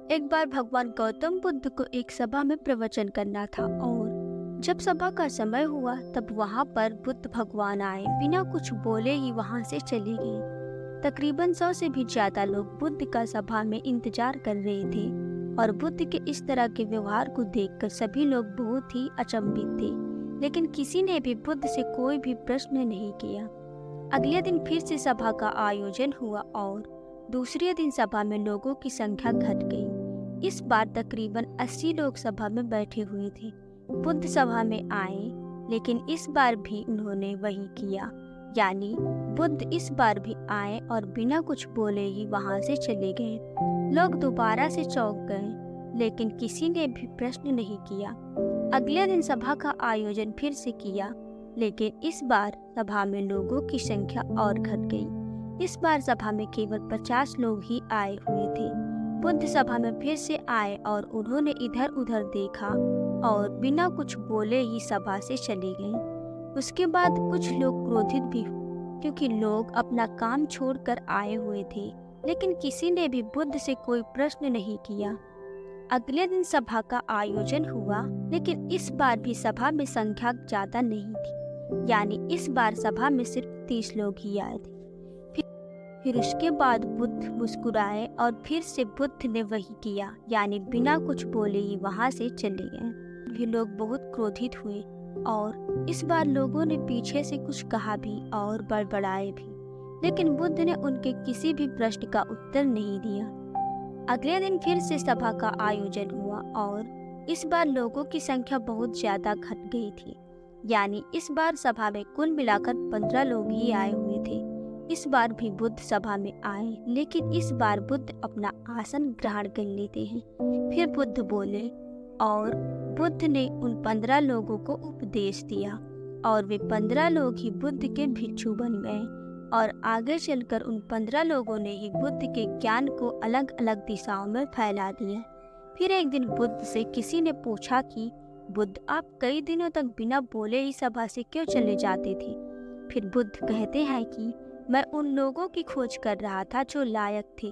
एक बार भगवान गौतम बुद्ध को एक सभा में प्रवचन करना था और जब सभा का समय हुआ तब वहां पर बुद्ध भगवान आए। बिना कुछ बोले ही वहां से चले गए। तकरीबन 100 से भी ज्यादा लोग बुद्ध का सभा में इंतजार कर रहे थे और बुद्ध के इस तरह के व्यवहार को देखकर सभी लोग बहुत ही अचंभित थे, लेकिन किसी ने भी बुद्ध से कोई भी प्रश्न नहीं किया। अगले दिन फिर से सभा का आयोजन हुआ और दूसरे दिन सभा में लोगों की संख्या घट गई। इस बार तकरीबन 80 लोग सभा में बैठे हुए थे। बुद्ध सभा में आए, लेकिन इस बार भी उन्होंने वही किया, यानी बुद्ध इस बार भी आए और बिना कुछ बोले ही वहां से चले गए। लोग दोबारा से चौंक गए, लेकिन किसी ने भी प्रश्न नहीं किया। अगले दिन सभा का आयोजन फिर से किया, लेकिन इस बार सभा में लोगों की संख्या और घट गई। इस बार सभा में केवल 50 लोग ही आए हुए थे। बुद्ध सभा में फिर से आए और उन्होंने इधर उधर देखा और बिना कुछ बोले ही सभा से चले गए। उसके बाद कुछ लोग क्रोधित भी हुए, क्योंकि लोग अपना काम छोड़कर आए हुए थे, लेकिन किसी ने भी बुद्ध से कोई प्रश्न नहीं किया। अगले दिन सभा का आयोजन हुआ, लेकिन इस बार भी सभा में संख्या ज्यादा नहीं थी, यानी इस बार सभा में सिर्फ 30 लोग ही आए थे। फिर उसके बाद बुद्ध मुस्कुराए और फिर से बुद्ध ने वही किया, यानी बिना कुछ बोले ही वहां से चले गए। भी लोग बहुत क्रोधित हुए और इस बार लोगों ने पीछे से कुछ कहा भी और बड़बड़ाए भी, लेकिन बुद्ध ने उनके किसी भी प्रश्न का उत्तर नहीं दिया। अगले दिन फिर से सभा का आयोजन हुआ और इस बार लोगों की संख्या बहुत ज्यादा घट गई थी, यानी इस बार सभा में कुल मिलाकर 15 लोग ही आए हुए थे। इस बार भी बुद्ध सभा में आए, लेकिन इस बार बुद्ध अपना आसन ग्रहण कर लेते हैं। फिर बुद्ध बोले और बुद्ध ने उन 15 लोगों को उपदेश दिया और वे 15 लोग ही बुद्ध के भिक्षु बन गए और आगे चलकर उन 15 लोगों ने ही बुद्ध के ज्ञान को अलग अलग दिशाओं में फैला दिया। फिर एक दिन बुद्ध से किसी ने पूछा कि बुद्ध, आप कई दिनों तक बिना बोले ही सभा से क्यों चले जाते थे? फिर बुद्ध कहते हैं कि मैं उन लोगों की खोज कर रहा था जो लायक थे,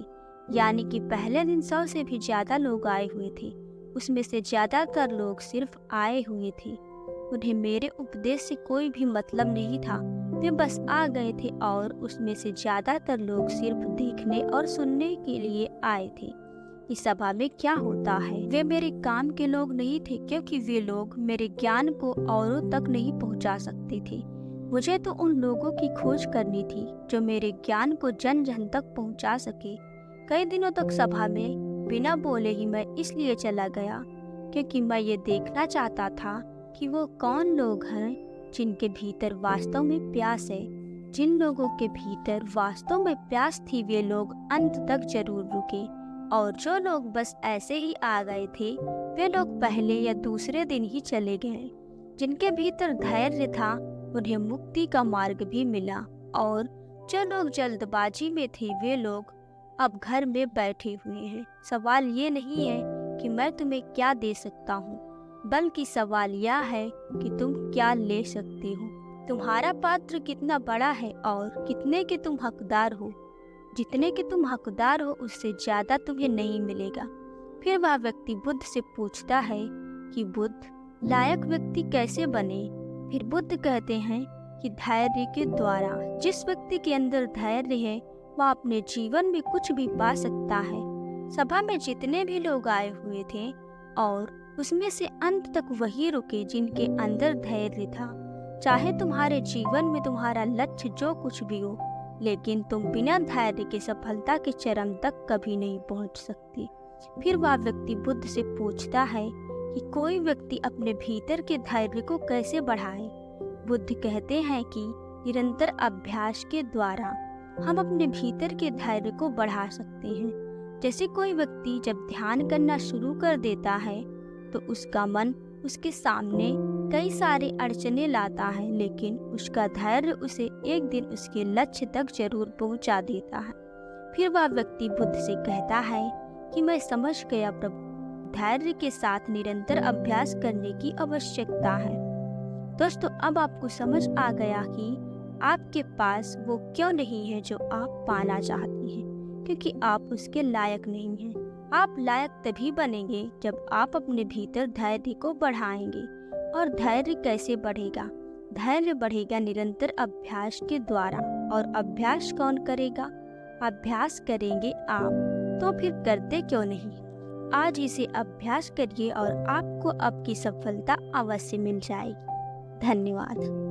यानी कि पहले दिन 100 से भी ज्यादा लोग आए हुए थे। उसमें से ज्यादातर लोग सिर्फ आए हुए थे, उन्हें मेरे उपदेश से कोई भी मतलब नहीं था। वे बस आ गए थे और उसमें से ज्यादातर लोग सिर्फ देखने और सुनने के लिए आए थे कि सभा में क्या होता है। वे मेरे काम के लोग नहीं थे, क्योंकि वे लोग मेरे ज्ञान को औरों तक नहीं पहुंचा सकते थे। मुझे तो उन लोगों की खोज करनी थी जो मेरे ज्ञान को जन जन तक पहुंचा सके। कई दिनों तक सभा में बिना बोले ही मैं इसलिए चला गया, क्योंकि मैं ये देखना चाहता था कि वो कौन लोग हैं जिनके भीतर वास्तव में प्यास है। जिन लोगों के भीतर वास्तव में प्यास थी, वे लोग अंत तक जरूर रुके, और जो लोग बस ऐसे ही आ गए थे, वे लोग पहले या दूसरे दिन ही चले गए। जिनके भीतर धैर्य था, उन्हें मुक्ति का मार्ग भी मिला, और जो लोग जल्दबाजी में थे, वे लोग अब घर में बैठे हुए हैं। सवाल ये नहीं है कि मैं तुम्हें क्या दे सकता हूँ, बल्कि सवाल यह है कि तुम क्या ले सकते हो। तुम्हारा पात्र कितना बड़ा है और कितने के तुम हकदार हो। जितने के तुम हकदार हो, उससे ज्यादा तुम्हें नहीं मिलेगा। फिर वह व्यक्ति बुद्ध से पूछता है कि बुद्ध, लायक व्यक्ति कैसे बने? फिर बुद्ध कहते हैं कि धैर्य के द्वारा। जिस व्यक्ति के अंदर धैर्य है, वह अपने जीवन में कुछ भी पा सकता है। सभा में जितने भी लोग आए हुए थे, और उसमें से अंत तक वही रुके जिनके अंदर धैर्य था। चाहे तुम्हारे जीवन में तुम्हारा लक्ष्य जो कुछ भी हो, लेकिन तुम बिना धैर्य के सफलता के चरम तक कभी नहीं पहुंच सकते। फिर वह व्यक्ति बुद्ध से पूछता है कि कोई व्यक्ति अपने भीतर के धैर्य को कैसे बढ़ाए? बुद्ध कहते हैं कि निरंतर अभ्यास के द्वारा हम अपने भीतर के धैर्य को बढ़ा सकते हैं। जैसे कोई व्यक्ति जब ध्यान करना शुरू कर देता है, तो उसका मन उसके सामने कई सारे अड़चने लाता है, लेकिन उसका धैर्य उसे एक दिन उसके लक्ष्य तक जरूर पहुंचा देता है। फिर वह व्यक्ति बुद्ध से कहता है कि मैं समझ गया प्रभु, धैर्य के साथ निरंतर अभ्यास करने की आवश्यकता है। दोस्तों, अब आपको समझ आ गया कि आपके पास वो क्यों नहीं है जो आप पाना चाहती हैं, क्योंकि आप उसके लायक नहीं हैं। आप लायक तभी बनेंगे जब आप अपने भीतर धैर्य को बढ़ाएंगे। और धैर्य कैसे बढ़ेगा? धैर्य बढ़ेगा निरंतर अभ्यास के द्वारा। और अभ्यास कौन करेगा? अभ्यास करेंगे आप। तो फिर करते क्यों नहीं? आज इसे अभ्यास करिए और आपको आपकी सफलता अवश्य मिल जाएगी। धन्यवाद।